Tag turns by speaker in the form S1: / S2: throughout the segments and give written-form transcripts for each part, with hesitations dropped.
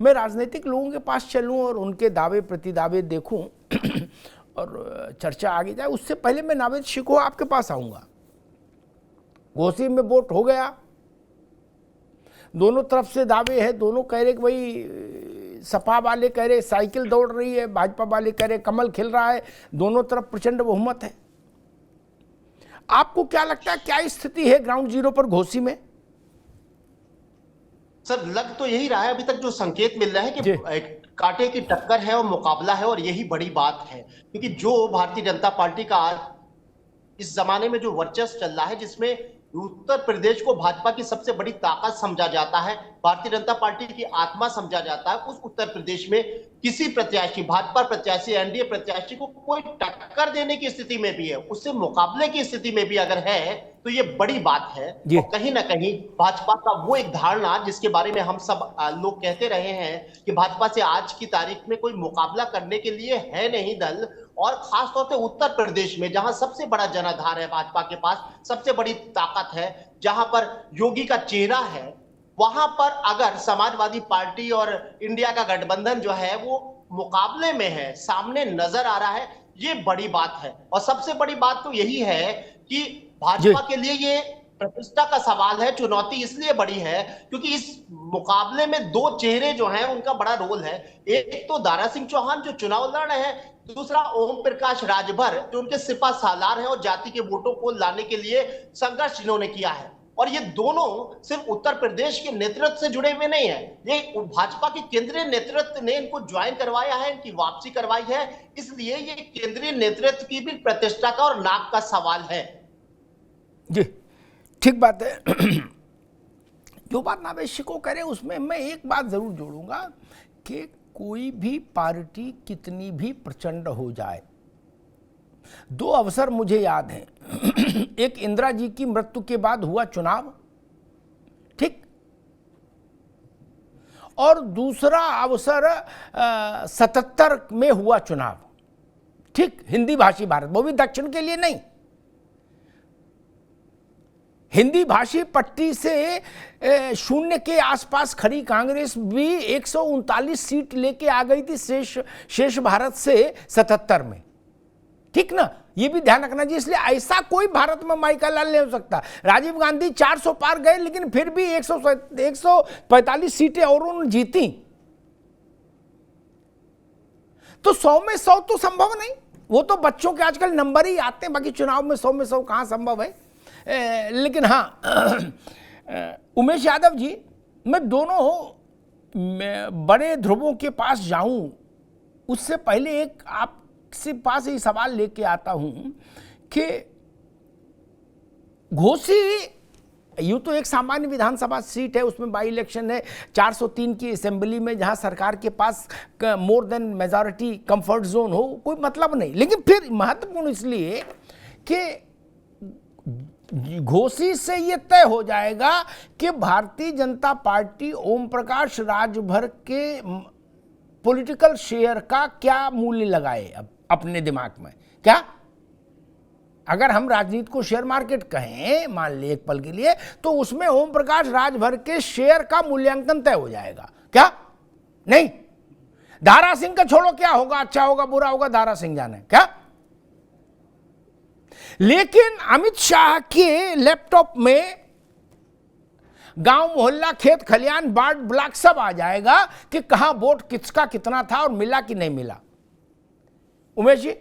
S1: मैं राजनीतिक लोगों के पास चलूं और उनके दावे प्रतिदावे देखूं और चर्चा आगे जाए, उससे पहले मैं नावेद शिकोह आपके पास आऊंगा। घोसी में वोट हो गया, दोनों तरफ से दावे हैं, दोनों कह रहे कि भाई सपा वाले कह रहे साइकिल दौड़ रही है, भाजपा वाले कह रहे कमल खिल रहा है, दोनों तरफ प्रचंड बहुमत है। आपको क्या लगता है, क्या स्थिति है ग्राउंड जीरो पर घोसी में?
S2: सर, लग तो यही रहा है अभी तक, जो संकेत मिल रहा है कि कांटे की टक्कर है और मुकाबला है, और यही बड़ी बात है। क्योंकि जो भारतीय जनता पार्टी का आज इस जमाने में जो वर्चस्व चल रहा है, जिसमें उत्तर प्रदेश को भाजपा की सबसे बड़ी ताकत समझा जाता है, भारतीय जनता पार्टी की आत्मा समझा जाता है, उस उत्तर प्रदेश में किसी प्रत्याशी, भाजपा प्रत्याशी, एनडीए प्रत्याशी को कोई टक्कर देने की स्थिति में भी है, उससे मुकाबले की स्थिति में भी अगर है, तो ये बड़ी बात है। और कहीं ना कहीं भाजपा का वो एक धारणा जिसके बारे में हम सब लोग कहते रहे हैं कि भाजपा से आज की तारीख में कोई मुकाबला करने के लिए है नहीं दल, और खासतौर से उत्तर प्रदेश में जहां सबसे बड़ा जनाधार है भाजपा के पास, सबसे बड़ी ताकत है, जहां पर योगी का चेहरा है, वहां पर अगर समाजवादी पार्टी और इंडिया का गठबंधन जो है वो मुकाबले में है, सामने नजर आ रहा है, ये बड़ी बात है। और सबसे बड़ी बात तो यही है कि भाजपा के लिए ये प्रतिष्ठा का सवाल है, चुनौती इसलिए बड़ी है क्योंकि इस मुकाबले में दो चेहरे जो हैं उनका बड़ा रोल है। एक तो दारा सिंह चौहान जो चुनाव लड़ रहे हैं, दूसरा ओम प्रकाश राजभर जो उनके सिपा सालार हैं और जाति के वोटों को लाने के लिए संघर्ष इन्होंने किया है। और ये दोनों सिर्फ उत्तर प्रदेश के नेतृत्व से जुड़े हुए नहीं है, ये भाजपा के केंद्रीय नेतृत्व ने इनको ज्वाइन करवाया है, इनकी वापसी करवाई है, इसलिए ये केंद्रीय नेतृत्व की भी प्रतिष्ठा का और नाक का सवाल है।
S1: जी ठीक बात है। जो बात नावेद शिकोह कह रहे उसमें मैं एक बात जरूर जोड़ूंगा कि कोई भी पार्टी कितनी भी प्रचंड हो जाए, दो अवसर मुझे याद हैं। एक इंदिरा जी की मृत्यु के बाद हुआ चुनाव, ठीक, और दूसरा अवसर 77 में हुआ चुनाव, ठीक, हिंदी भाषी भारत, वो भी दक्षिण के लिए नहीं, हिंदी भाषी पट्टी से शून्य के आसपास खड़ी कांग्रेस भी 139 सीट लेके आ गई थी शेष भारत से 77 में, ठीक ना, ये भी ध्यान रखना जी। इसलिए ऐसा कोई भारत में माइका लाल नहीं हो सकता। राजीव गांधी 400 पार गए लेकिन फिर भी 145 सीटें और उन्होंने जीती, तो 100 में 100 तो संभव नहीं। वो तो बच्चों के आजकल नंबर ही आते हैं, बाकी चुनाव में 100 में 100 कहां संभव है। लेकिन हाँ, उमेश यादव जी, मैं दोनों बड़े ध्रुवों के पास जाऊं उससे पहले एक आपसे पास ही सवाल लेके आता हूं कि घोसी यूं तो एक सामान्य विधानसभा सीट है, उसमें बाई इलेक्शन है, 403 की असेंबली में जहां सरकार के पास more than majority comfort zone हो, कोई मतलब नहीं, लेकिन फिर महत्वपूर्ण इसलिए कि घोसी से यह तय हो जाएगा कि भारतीय जनता पार्टी ओम प्रकाश राजभर के पॉलिटिकल शेयर का क्या मूल्य लगाए अब अपने दिमाग में। क्या अगर हम राजनीति को शेयर मार्केट कहें, मान ले एक पल के लिए, तो उसमें ओम प्रकाश राजभर के शेयर का मूल्यांकन तय हो जाएगा क्या? नहीं, दारा सिंह का छोड़ो, क्या होगा, अच्छा होगा बुरा होगा, दारा सिंह जाने क्या। लेकिन अमित शाह के लैपटॉप में गांव मोहल्ला खेत खलियान वार्ड ब्लॉक सब आ जाएगा कि कहां वोट किसका कितना था और मिला कि नहीं मिला। उमेश जी,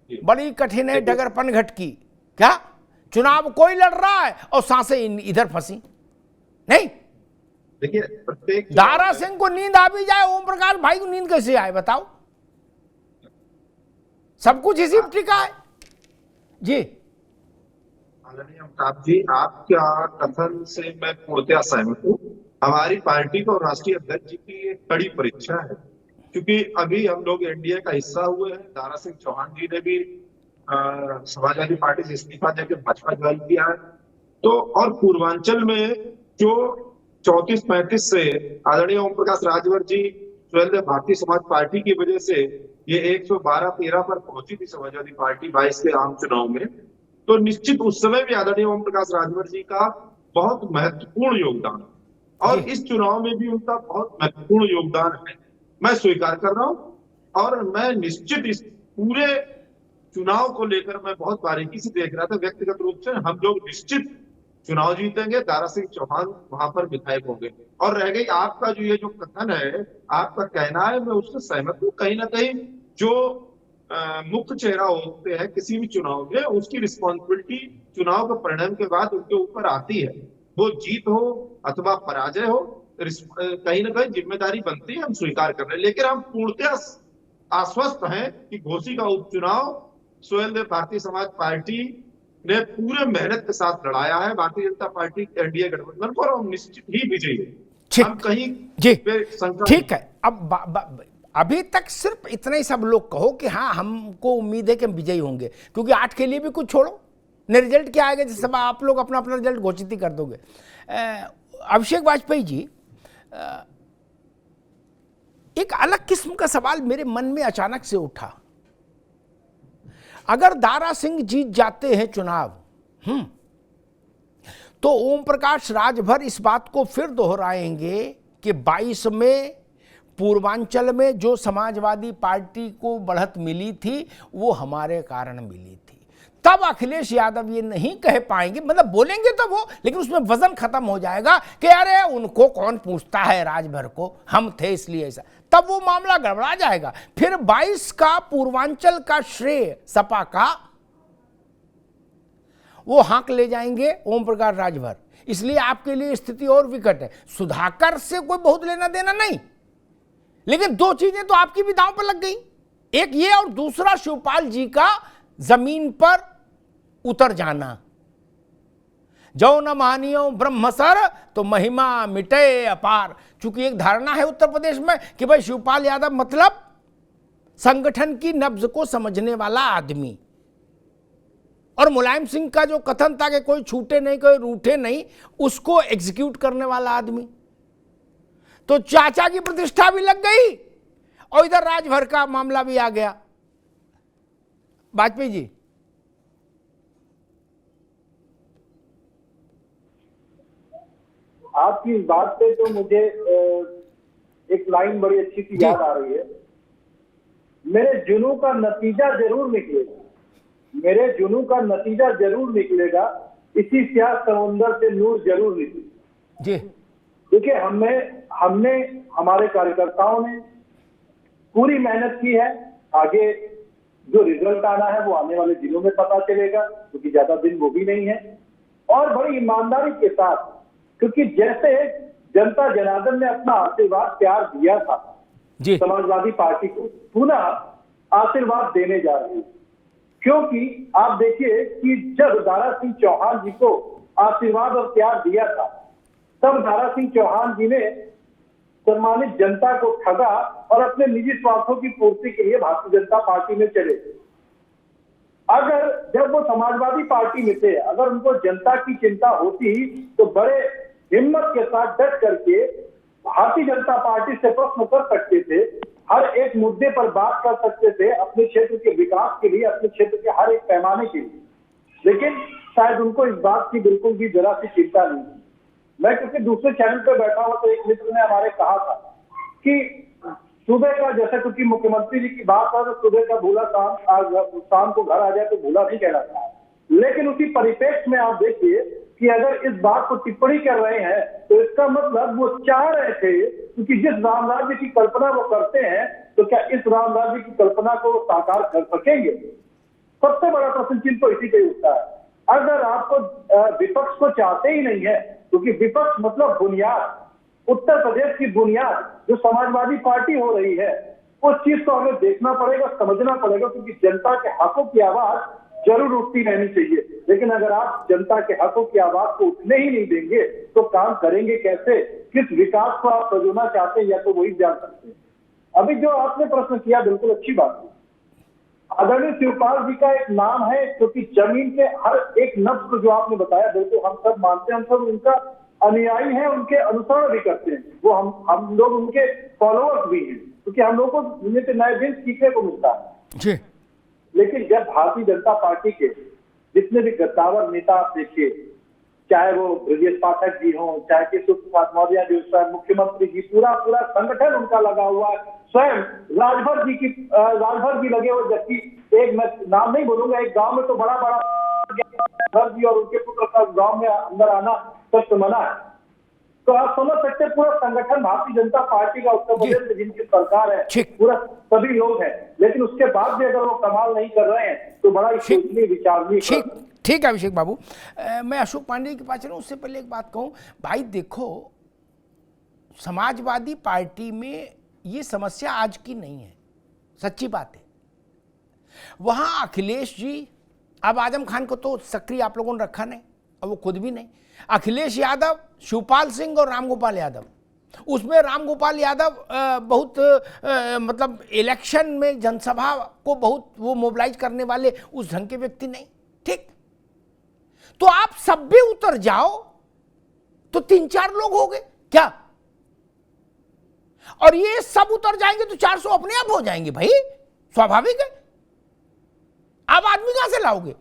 S1: बड़ी कठिन है डगर पनघट की। क्या चुनाव कोई लड़ रहा है और सांसें इधर फंसी नहीं।
S3: देखिए, प्रत्येक
S1: दारा सिंह को नींद आ भी जाए, ओम प्रकाश भाई को नींद कैसे आए बताओ? सब कुछ इसी में टिका है जी।
S3: आदरणीय अमिताभ जी, आपका कथन से मैं पूर्णतया सहमत हूँ। हमारी पार्टी को राष्ट्रीय अध्यक्ष जी की एक कड़ी परीक्षा है, क्योंकि अभी हम लोग एनडीए का हिस्सा हुए हैं। दारा सिंह चौहान जी ने भी समाजवादी पार्टी से इस्तीफा देकर भाजपा ज्वाइन किया है। तो और पूर्वांचल में जो 34-35 से आदरणीय ओम प्रकाश राजभर जी स्वयं भारतीय समाज पार्टी की वजह से ये 112-13 पर पहुंची थी समाजवादी पार्टी 22 के आम चुनाव में, तो निश्चित उस समय भी आदरणीय ओम प्रकाश राजभर जी का बहुत महत्वपूर्ण योगदान। और इस चुनाव में भी उनका बहुत महत्वपूर्ण योगदान है, मैं स्वीकार कर रहा हूं। और मैं निश्चित इस पूरे चुनाव को लेकर मैं बहुत बारीकी से देख रहा था। व्यक्तिगत रूप से हम लोग निश्चित चुनाव जीतेंगे, दारा सिंह चौहान वहां पर विधायक होंगे। और रह गई आपका जो जो कथन है, आपका कहना है, मैं उससे सहमत हूँ। कहीं ना कहीं जो मुख्य चेहरा होते हैं किसी भी चुनाव में, उसकी रिस्पॉन्सिबिलिटी चुनाव के परिणाम के बाद उनके ऊपर आती है। वो जीत हो अथवा पराजय हो, कहीं ना कहीं जिम्मेदारी बनती है, हम स्वीकार कर रहे हैं। लेकिन हम पूर्णतः आश्वस्त हैं कि घोसी का उपचुनाव स्वयं भारतीय समाज पार्टी ने पूरे मेहनत के साथ लड़ाया है। भारतीय जनता पार्टी एनडीए गठबंधन को, और हम निश्चित ही विजयी हैं। हम कहीं
S1: ठीक है। अब अभी तक सिर्फ इतना ही सब लोग कहो कि हाँ हमको उम्मीद है कि हम विजयी होंगे, क्योंकि 8 के लिए भी कुछ छोड़ो, न रिजल्ट क्या आएगा, जिस समय आप लोग अपना अपना रिजल्ट घोषित ही कर दोगे। अभिषेक वाजपेयी जी, एक अलग किस्म का सवाल मेरे मन में अचानक से उठा। अगर दारा सिंह जीत जाते हैं चुनाव, तो ओम प्रकाश राजभर इस बात को फिर दोहराएंगे कि 22 में पूर्वांचल में जो समाजवादी पार्टी को बढ़त मिली थी वो हमारे कारण मिली थी। तब अखिलेश यादव ये नहीं कह पाएंगे, मतलब बोलेंगे तो वो, लेकिन उसमें वजन खत्म हो जाएगा कि अरे उनको कौन पूछता है राजभर को, हम थे इसलिए ऐसा। तब वो मामला गड़बड़ा जाएगा। फिर 22 का पूर्वांचल का श्रेय सपा का वो हाँक ले जाएंगे ओम प्रकाश राजभर। इसलिए आपके लिए स्थिति और विकट है। सुधाकर से कोई बहुत लेना देना नहीं, लेकिन 2 चीजें तो आपकी भी दांव पर लग गई, एक ये और दूसरा शिवपाल जी का जमीन पर उतर जाना। जो न मानियो ब्रह्मसर तो महिमा मिटे अपार। चूंकि एक धारणा है उत्तर प्रदेश में कि भाई शिवपाल यादव मतलब संगठन की नब्ज को समझने वाला आदमी, और मुलायम सिंह का जो कथन था कि कोई छूटे नहीं कोई रूठे नहीं, उसको एग्जीक्यूट करने वाला आदमी। तो चाचा की प्रतिष्ठा भी लग गई और इधर राजभर का मामला भी आ गया। वाजपेयी जी,
S4: आपकी इस बात पे तो मुझे एक लाइन बड़ी अच्छी सी याद आ रही है। मेरे जुनू का नतीजा जरूर निकलेगा, मेरे जुनू का नतीजा जरूर निकलेगा, इसी स्याह समुंदर से नूर जरूर निकलेगा।
S1: जी
S4: देखिए, हमने हमारे कार्यकर्ताओं ने पूरी मेहनत की है। आगे जो रिजल्ट आना है वो आने वाले दिनों में पता चलेगा, क्योंकि ज्यादा दिन वो भी नहीं है। और बड़ी ईमानदारी के साथ, क्योंकि जैसे जनता जनार्दन ने अपना आशीर्वाद प्यार दिया था समाजवादी पार्टी को, पुनः आशीर्वाद देने जा रही है। क्योंकि आप देखिए कि जब दारा सिंह चौहान जी को आशीर्वाद और प्यार दिया था, तब दारा सिंह चौहान जी ने सम्मानित जनता को ठगा और अपने निजी स्वार्थों की पूर्ति के लिए भारतीय जनता पार्टी में चले। अगर जब वो समाजवादी पार्टी में थे, अगर उनको जनता की चिंता होती तो बड़े हिम्मत के साथ डट करके भारतीय जनता पार्टी से प्रश्न कर सकते थे, हर एक मुद्दे पर बात कर सकते थे, अपने क्षेत्र के विकास के लिए, अपने क्षेत्र के हर एक पैमाने के लिए। लेकिन शायद उनको इस बात की बिल्कुल भी जरा सी चिंता नहीं थी। मैं क्योंकि दूसरे चैनल पर बैठा हुआ, तो एक मित्र ने हमारे कहा था कि सुबह का, जैसे क्योंकि मुख्यमंत्री जी की बात है, तो सुबह का भूला शाम को घर आ जाए तो भूला नहीं कहलाता है। लेकिन उसी परिप्रेक्ष्य में आप देखिए कि अगर इस बात को टिप्पणी कर रहे हैं तो इसका मतलब वो चाह रहे थे, क्योंकि जिस राम राज्य की कल्पना वो करते हैं, तो क्या इस राम राज्य की कल्पना को साकार कर सकेंगे? सबसे बड़ा प्रश्न चिन्ह तो इसी पे उठता है। अगर आपको विपक्ष को चाहते ही नहीं है, क्योंकि विपक्ष मतलब बुनियाद, उत्तर प्रदेश की बुनियाद जो समाजवादी पार्टी हो रही है, उस चीज को हमें देखना पड़ेगा, समझना पड़ेगा, क्योंकि जनता के हकों की आवाज जरूर उठती रहनी चाहिए। लेकिन अगर आप जनता के हकों की आवाज को उठने ही नहीं देंगे तो काम करेंगे कैसे? किस विकास को आप सजोना चाहते हैं या तो वही जान सकते हैं। अभी जो आपने प्रश्न किया, बिल्कुल अच्छी बात है। आदरणीय शिवपाल जी का एक नाम है, क्योंकि जमीन के हर एक नब्ज को जो आपने बताया, बिल्कुल हम सब मानते हैं, हम सब उनका अनुयायी हैं, उनके अनुसरण भी करते हैं। वो हम लोग उनके फॉलोअर्स भी हैं, क्योंकि हम लोग को नए दिन सीखने को मिलता है जी। लेकिन जब भारतीय जनता पार्टी के जितने भी गद्दावर नेता आप देखिए, चाहे वो ब्रजेश पाठक जी हो, चाहे केशव प्रसाद मौर्य जी, स्वयं मुख्यमंत्री जी, पूरा संगठन उनका लगा हुआ है। स्वयं राजभर जी लगे हुए, जबकि एक मैं नाम नहीं बोलूंगा, एक गांव में तो बड़ा राजभर जी और उनके पुत्र का गांव में अंदर आना सख्त मना है। तो आप समझ सकते हैं पूरा संगठन भारतीय जनता पार्टी का उत्तर प्रदेश में जिनकी सरकार है, पूरा सभी लोग हैं, लेकिन उसके बाद भी अगर वो कमाल नहीं कर रहे हैं तो बड़ा सोचनीय विचारणीय।
S1: ठीक है अभिषेक बाबू, मैं अशोक पांडे के पास चलूं, उससे पहले एक बात कहूं भाई, देखो समाजवादी पार्टी में ये समस्या आज की नहीं है, सच्ची बात है। वहां अखिलेश जी, अब आजम खान को तो सक्रिय आप लोगों ने रखा नहीं और वो खुद भी नहीं, अखिलेश यादव, शिवपाल सिंह और रामगोपाल यादव, उसमें रामगोपाल यादव बहुत मतलब इलेक्शन में जनसभा को बहुत वो मोबिलाइज करने वाले उस ढंग के व्यक्ति नहीं, ठीक। तो आप सब भी उतर जाओ तो 3-4 लोग हो गए क्या, और ये सब उतर जाएंगे तो 400 अपने आप हो जाएंगे भाई, स्वाभाविक है। आप आदमी कहां से लाओगे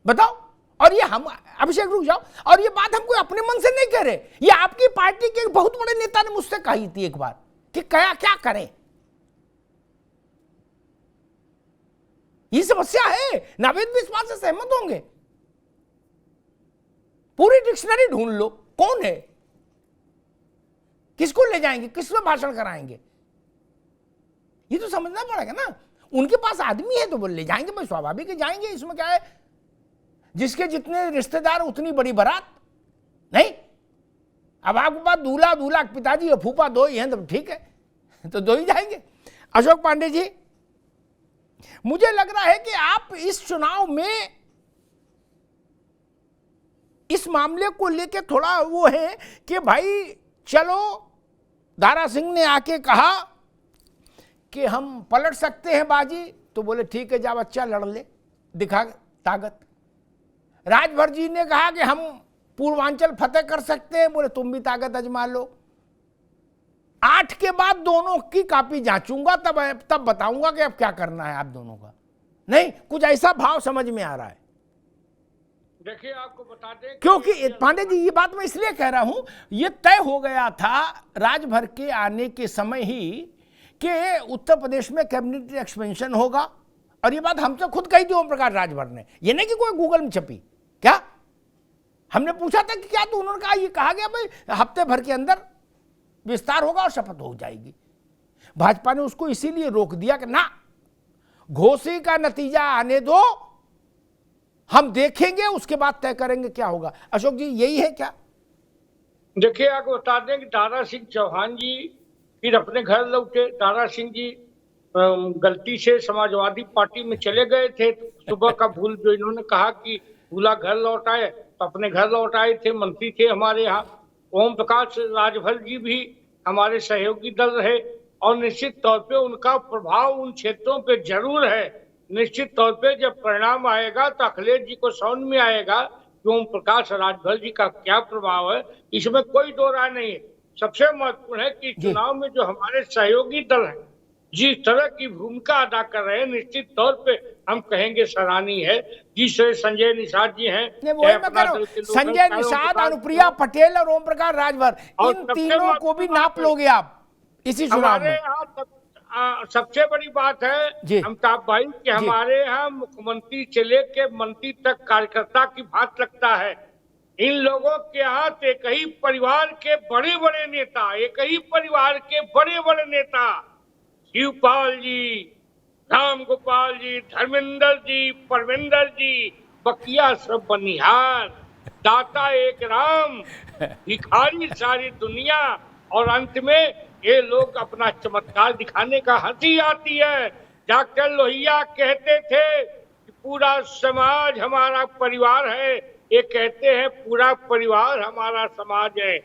S1: बताओ। और ये हम, अभिषेक रुक जाओ, और ये बात हम कोई अपने मन से नहीं कह रहे, ये आपकी पार्टी के एक बहुत बड़े नेता ने मुझसे कही थी एक बार कि क्या करें, ये समस्या है। नावेद भी इस बात से सहमत होंगे। पूरी डिक्शनरी ढूंढ लो, कौन है, किसको ले जाएंगे, किसमें भाषण कराएंगे, ये तो समझना पड़ेगा ना। उनके पास आदमी है तो वो ले जाएंगे भाई, स्वाभाविक है, जाएंगे, इसमें क्या है। जिसके जितने रिश्तेदार उतनी बड़ी बारात नहीं। अब आपके पास दूल्हा पिताजी और फूफा 2 ही हैं तो ठीक है, तो 2 ही जाएंगे। अशोक पांडे जी, मुझे लग रहा है कि आप इस चुनाव में इस मामले को लेके थोड़ा वो है कि भाई चलो, दारा सिंह ने आके कहा कि हम पलट सकते हैं बाजी, तो बोले ठीक है, जा बच्चा लड़ ले, दिखा ताकत। राजभर जी ने कहा कि हम पूर्वांचल फतेह कर सकते हैं, बोले तुम भी ताकत आजमा लो। 8 के बाद दोनों की कॉपी जांचूंगा, तब बताऊंगा कि अब क्या करना है आप दोनों का। नहीं, कुछ ऐसा भाव समझ में आ रहा है।
S5: देखिए आपको बता दें,
S1: क्योंकि पांडे जी ये बात मैं इसलिए कह रहा हूं, ये तय हो गया था राजभर के आने के समय ही कि उत्तर प्रदेश में कैबिनेट एक्सपेंशन होगा, और ये बात हमसे खुद कही थी ओम प्रकाश राजभर ने, ये नहीं कि कोई गूगल में छपी। क्या हमने पूछा था कि क्या, तो उन्होंने कहा, ये कहा गया भाई हफ्ते भर के अंदर विस्तार होगा और शपथ हो जाएगी। भाजपा ने उसको इसीलिए रोक दिया कि ना, घोषी का नतीजा आने दो, हम देखेंगे, उसके बाद तय करेंगे क्या होगा। अशोक जी, यही है क्या?
S5: देखिए आपको बता दें कि दारा सिंह चौहान जी फिर अपने घर लौटे। दारा सिंह जी गलती से समाजवादी पार्टी में चले गए थे, सुबह का भूल जो इन्होंने कहा कि भूला घर लौट आए, तो अपने घर लौट आए थे। मंत्री थे हमारे यहाँ ओम प्रकाश राजभर जी भी हमारे सहयोगी दल रहे, और निश्चित तौर पे उनका प्रभाव उन क्षेत्रों पे जरूर है। निश्चित तौर पे जब परिणाम आएगा तो अखिलेश जी को समझ में आएगा कि ओम प्रकाश राजभर जी का क्या प्रभाव है, इसमें कोई दो राय नहीं है। सबसे महत्वपूर्ण है कि चुनाव में जो हमारे सहयोगी दल हैं जिस तरह की भूमिका अदा कर रहे हैं, निश्चित तौर पे हम कहेंगे सराहनीय है। जिस संजय निषाद जी हैं,
S1: संजय निषाद, अनुप्रिया पटेल और ओम प्रकाश राजभर, इन तीनों को भी नाप लोगे आप इसी चुनाव में।
S5: सबसे बड़ी बात है अमिताभ भाई कि हमारे यहाँ मुख्यमंत्री से लेके मंत्री तक कार्यकर्ता की बात लगता है। इन लोगों के यहाँ एक ही परिवार के बड़े बड़े नेता, एक ही परिवार के बड़े बड़े नेता, शिवपाल जी, राम गोपाल जी, धर्मेंद्र जी, परमेंद्र जी, बकिया सब बनिहार, दाता एक राम, भिखारी सारी दुनिया। और अंत में ये लोग अपना चमत्कार दिखाने का हंसी आती है। डॉक्टर लोहिया कहते थे कि पूरा समाज हमारा परिवार है, ये कहते हैं पूरा परिवार हमारा समाज है।